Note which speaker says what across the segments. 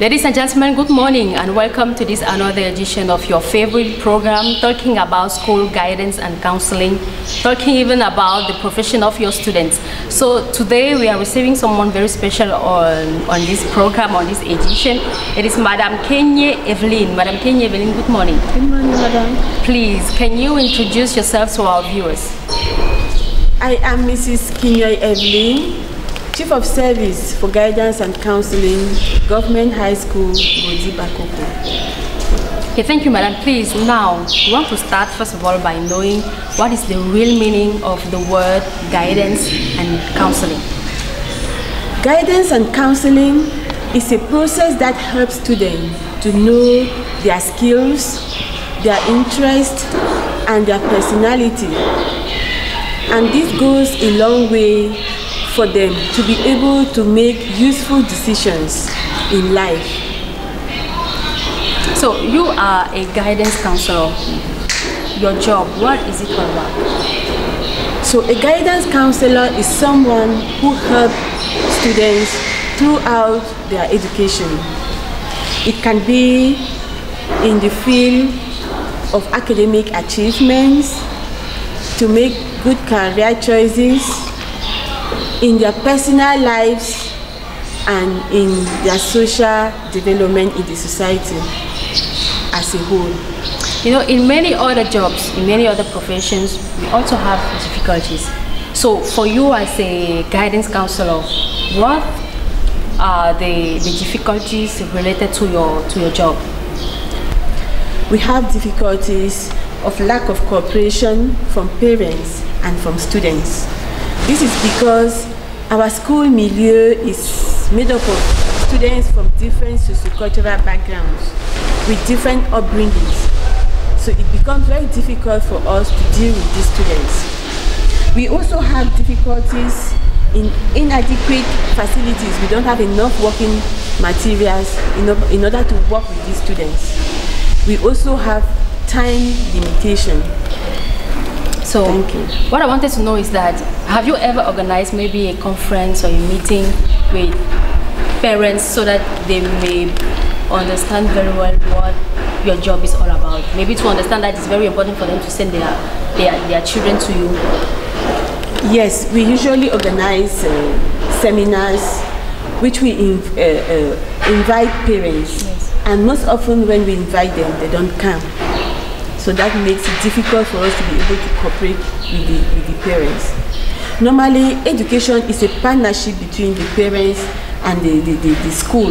Speaker 1: Ladies and gentlemen, good morning and welcome to this another edition of your favorite program talking about school guidance and counseling, talking even about the profession of your students. So today we are receiving someone very special on this program, on this edition. It is Madam KINYUY Eveline. Madam KINYUY Eveline, good morning.
Speaker 2: Good morning, Madam.
Speaker 1: Please, can you introduce yourself to our viewers?
Speaker 2: I am Mrs. KINYUY Eveline, Chief of Service for Guidance and Counseling, Government High School, NGODI-BAKOKO.
Speaker 1: Okay, thank you, Madam. Please, now, we want to start first of all by knowing what is the real meaning of the word guidance and counseling.
Speaker 2: Guidance and counseling is a process that helps students to know their skills, their interests, and their personality. And this goes a long way for them to be able to make useful decisions in life.
Speaker 1: So you are a guidance counselor. Your job, what is it all about?
Speaker 2: So a guidance counselor is someone who helps students throughout their education. It can be in the field of academic achievements, to make good career choices, in their personal lives, and in their social development in the society as a whole.
Speaker 1: You know, in many other jobs, in many other professions, we also have difficulties. So for you as a guidance counselor, what are the difficulties related to your job?
Speaker 2: We have difficulties of lack of cooperation from parents and from students. This is because our school milieu is made up of students from different sociocultural backgrounds with different upbringings. So it becomes very difficult for us to deal with these students. We also have difficulties in inadequate facilities. We don't have enough working materials in order to work with these students. We also have time limitation.
Speaker 1: So
Speaker 2: thank you.
Speaker 1: What I wanted to know is that, have you ever organized maybe a conference or a meeting with parents so that they may understand very well what your job is all about? Maybe to understand that it's very important for them to send their children to you.
Speaker 2: Yes, we usually organize seminars which we invite parents. Yes. And most often when we invite them, they don't come. So that makes it difficult for us to be able to cooperate with the parents. Normally, education is a partnership between the parents and the school.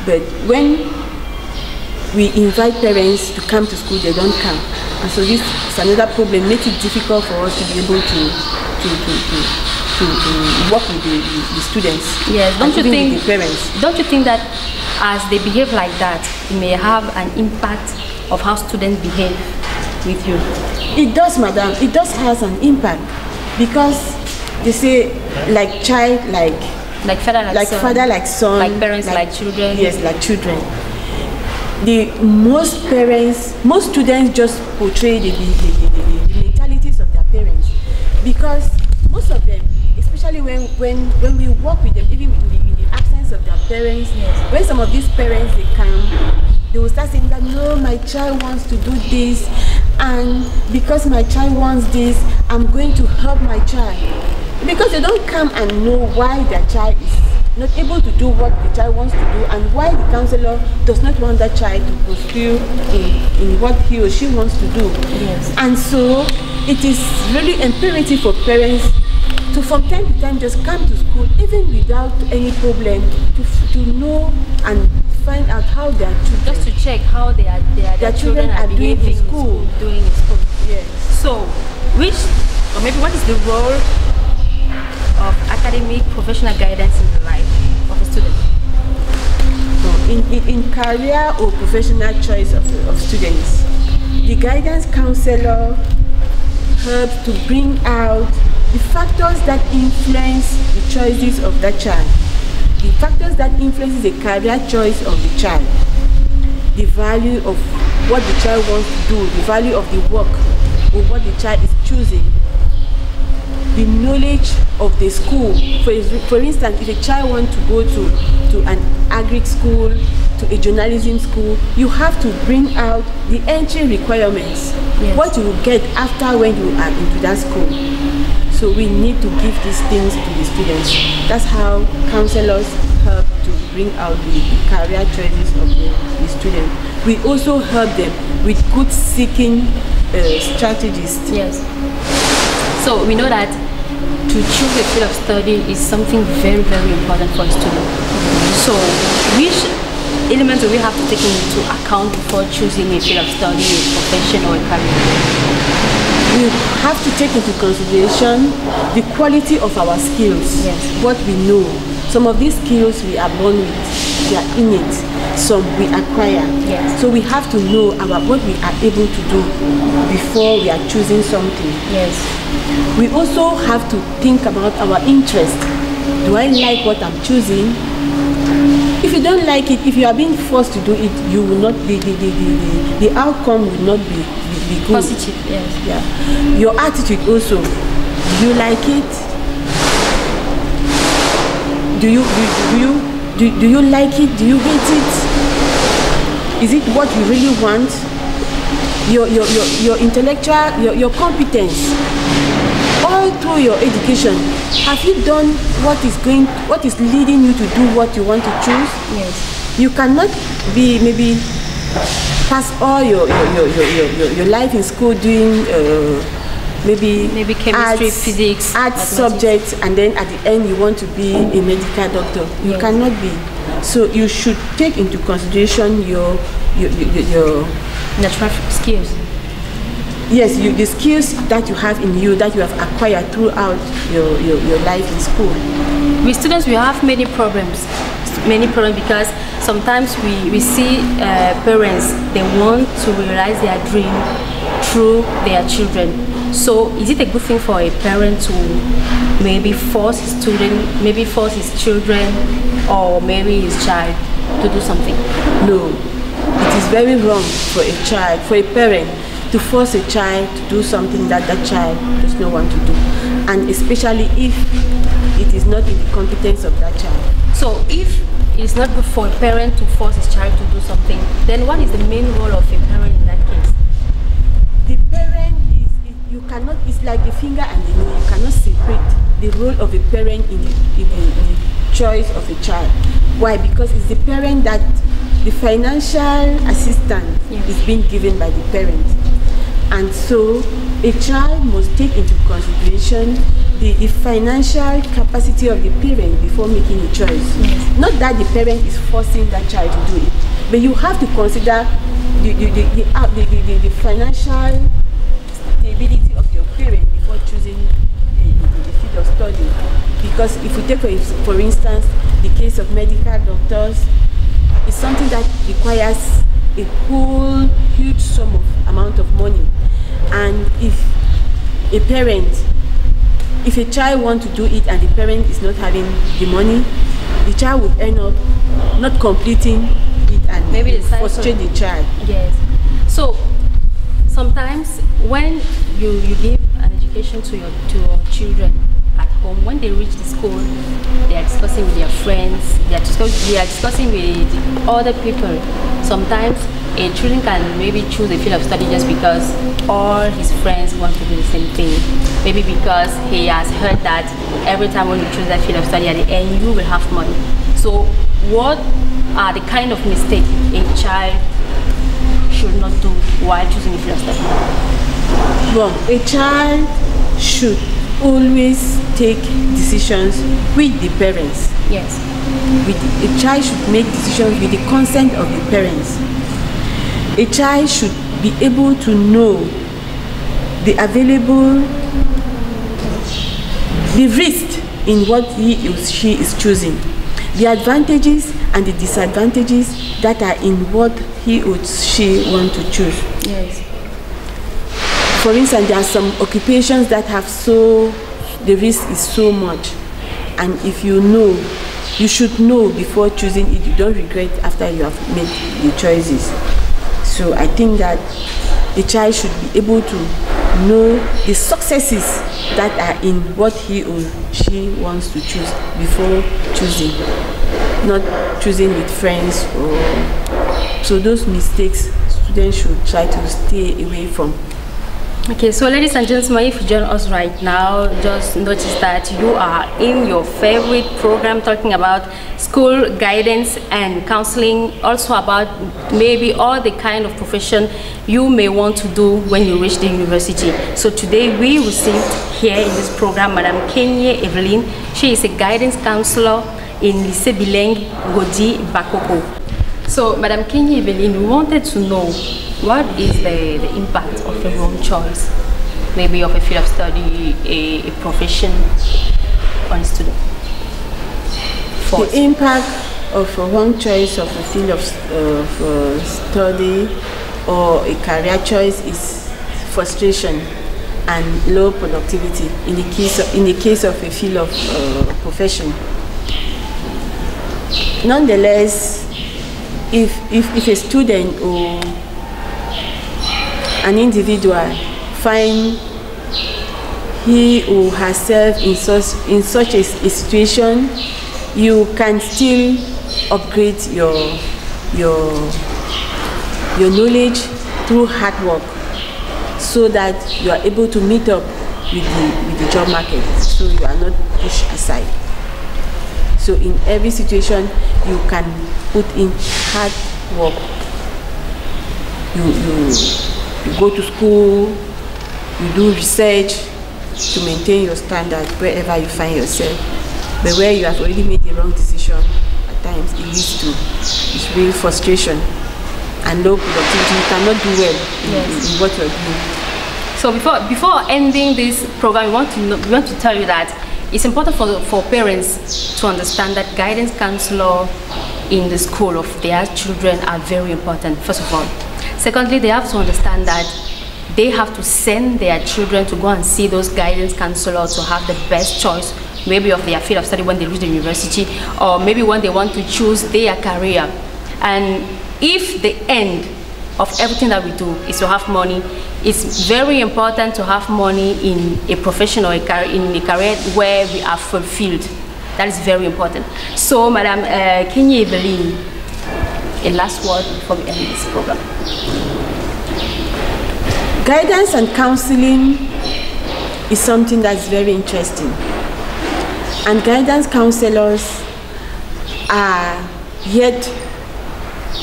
Speaker 2: But when we invite parents to come to school, they don't come. And so this is another problem, makes it difficult for us to be able to work with the students.
Speaker 1: Yes, don't you think,
Speaker 2: with the parents.
Speaker 1: Don't you think that as they behave like that, it may have an impact of how students behave with you?
Speaker 2: It does, madam. It does has an impact, because they say like child, like
Speaker 1: father, like son.
Speaker 2: Father, like son,
Speaker 1: like parents, like children.
Speaker 2: Yes, like children. Most students just portray the mentalities of their parents, because most of them, especially when we work with them, even in the absence of their parents, yes. When some of these parents they come, they will start saying that, no, my child wants to do this, and because my child wants this, I'm going to help my child. Because they don't come and know why their child is not able to do what the child wants to do, and why the counselor does not want that child to pursue in what he or she wants to do.
Speaker 1: Yes. And
Speaker 2: so it is really imperative for parents to from time to time just come to school, even without any problem, to know and find out how their children,
Speaker 1: just to check how their children are behaving in school.
Speaker 2: Yes. So,
Speaker 1: what is the role of academic professional guidance in the life of a student?
Speaker 2: So in career or professional choice of students, the guidance counselor helps to bring out the factors that influence the choices of that child. The factors that influence the career choice of the child, the value of what the child wants to do, the value of the work or what the child is choosing, the knowledge of the school. For instance, if a child wants to go to an agri school to a journalism school, you have to bring out the entry requirements, what you will get after when you are into that school. So we need to give these things to the students. That's how counselors help to bring out the career choices of the students. We also help them with good seeking strategies.
Speaker 1: Yes. So we know that to choose a field of study is something very, very important for a student. So which elements do we have to take into account before choosing a field of study, a profession, or a career?
Speaker 2: We have to take into consideration the quality of our skills, what we know. Some of these skills we are born with, they are innate, some we acquire. So we have to know about what we are able to do before we are choosing something. We also have to think about our interest. Do I like what I'm choosing? If you don't like it, if you are being forced to do it, you will not, the outcome will not be good.
Speaker 1: Positive,
Speaker 2: Your attitude also. Do you like it? Do you like it? Do you hate it? Is it what you really want? Your intellectual, your competence, all through your education, have you done what is leading you to do what you want to choose? You cannot be maybe pass all your life in school doing maybe chemistry, physics, arts subjects, and then at the end you want to be a medical doctor. You cannot be. So you should take into consideration your
Speaker 1: natural skills.
Speaker 2: Yes, the skills that you have in you, that you have acquired throughout your life in school.
Speaker 1: With students, we have many problems because sometimes we see parents, they want to realize their dream through their children. So is it a good thing for a parent to maybe force his student, maybe force his children, or maybe his child to do something?
Speaker 2: No, it is very wrong for a child, for a parent, to force a child to do something that that child does not want to do, and especially if it is not in the competence of that child.
Speaker 1: So if it's not good for a parent to force his child to do something, then what is the main role of a parent in that case?
Speaker 2: The parent you cannot, it's like the finger and the nail. You cannot separate the role of a parent in the choice of a child. Why? Because it's the parent that the financial assistance is being given by the parent. And so a child must take into consideration the financial capacity of the parent before making a choice. Not that the parent is forcing that child to do it, but you have to consider the financial stability of your parent before choosing the field of study. Because if you take for instance the case of medical doctors, it's something that requires a whole huge amount of money, and if a child wants to do it and the parent is not having the money, the child will end up not completing it and maybe frustrate the child.
Speaker 1: Yes. So sometimes when you give an education to your children at home, when they reach the school, they are discussing with their friends, they are discussing with other people. Sometimes a children can maybe choose a field of study just because all his friends want to do the same thing. Maybe because he has heard that every time when you choose that field of study, at the end you will have money. So what are the kind of mistakes a child should not do while choosing a field of study?
Speaker 2: Well, a child should always take decisions with the parents.
Speaker 1: Yes.
Speaker 2: A child should make decisions with the consent of the parents. A child should be able to know the risk in what he or she is choosing, the advantages and the disadvantages that are in what he or she wants to choose.
Speaker 1: Yes.
Speaker 2: For instance, there are some occupations that have the risk is so much, and if you know, you should know before choosing it. You don't regret after you have made the choices. So I think that a child should be able to know the successes that are in what he or she wants to choose before choosing, not choosing with friends. So those mistakes students should try to stay away from.
Speaker 1: Okay, so ladies and gentlemen, if you join us right now, just notice that you are in your favorite program talking about school guidance and counseling, also about maybe all the kind of profession you may want to do when you reach the university. So today we received here in this program Madam KINYUY Eveline. She is a guidance counselor in Lycée Bilingue NGODI-BAKOKO. So Madam KINYUY Eveline, we wanted to know what is the impact of a wrong choice, maybe of a field of study, a profession on a student?
Speaker 2: The impact of a wrong choice of a field of study or a career choice is frustration and low productivity in the case of a field of profession. Nonetheless, if a student or an individual find he or herself in such a situation, you can still upgrade your knowledge through hard work, so that you are able to meet up with the job market, so you are not pushed aside. So in every situation, you can put in hard work. You go to school, you do research to maintain your standard wherever you find yourself. But where you have already made the wrong decision, at times it leads to real frustration and low productivity. You cannot do well in what you're doing.
Speaker 1: So before ending this program, we want to tell you that it's important for parents to understand that guidance counselor in the school of their children are very important, first of all. Secondly, they have to understand that they have to send their children to go and see those guidance counselors to have the best choice, maybe of their field of study when they reach the university, or maybe when they want to choose their career. And if the end of everything that we do is to have money, it's very important to have money in a profession or in a career where we are fulfilled. That is very important. So, Madam KINYUY Eveline, a last word before we end this program.
Speaker 2: Guidance and counseling is something that's very interesting. And guidance counselors are yet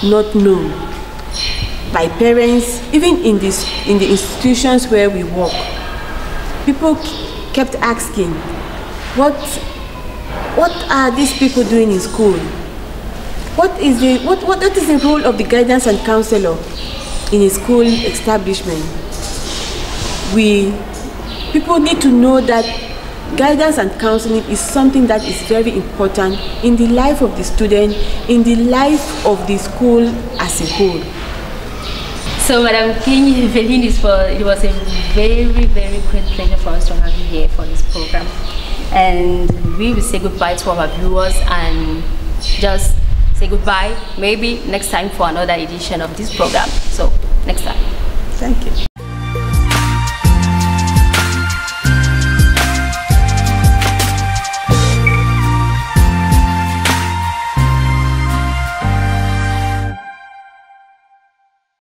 Speaker 2: not known by parents, even in the institutions where we work. People kept asking, what are these people doing in school? What is the role of the guidance and counselor in a school establishment? People need to know that guidance and counseling is something that is very important in the life of the student, in the life of the school as a whole.
Speaker 1: So, Madam KINYUY Eveline, it was a very, very great pleasure for us to have you here for this program. And we will say goodbye to our viewers and just say goodbye, maybe next time for another edition of this program. So, next time.
Speaker 2: Thank you.